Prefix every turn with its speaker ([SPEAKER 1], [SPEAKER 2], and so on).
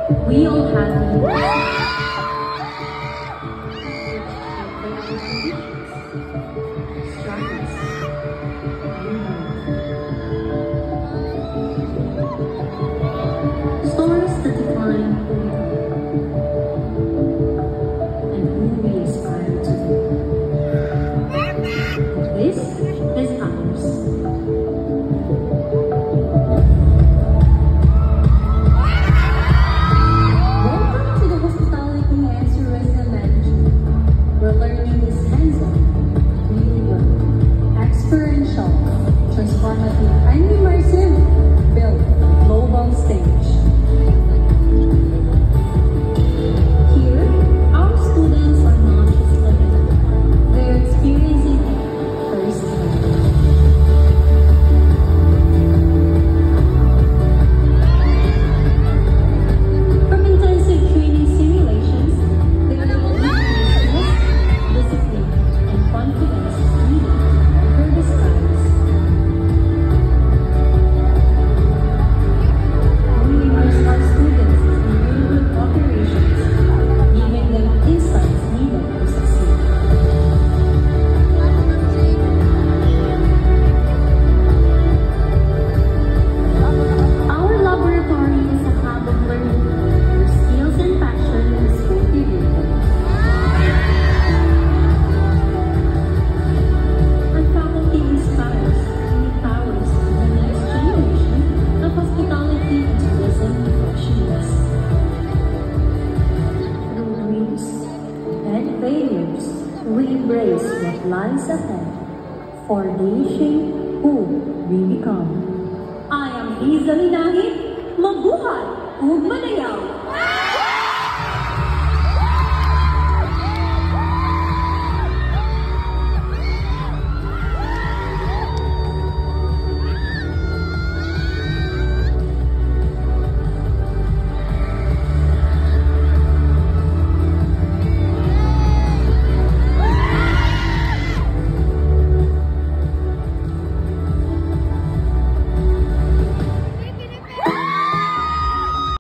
[SPEAKER 1] We all have stars that define who we are and who we aspire to be. This is ours. Transformative and immersive, built global stage. Here, our students are not just living, they're experiencing it firsthand. From intensive training simulations, they are learning skills, discipline, and confidence needed to conquer the skies. We embrace what lies ahead for reaching who we become. I am Hazel Inahi, mabuhay ug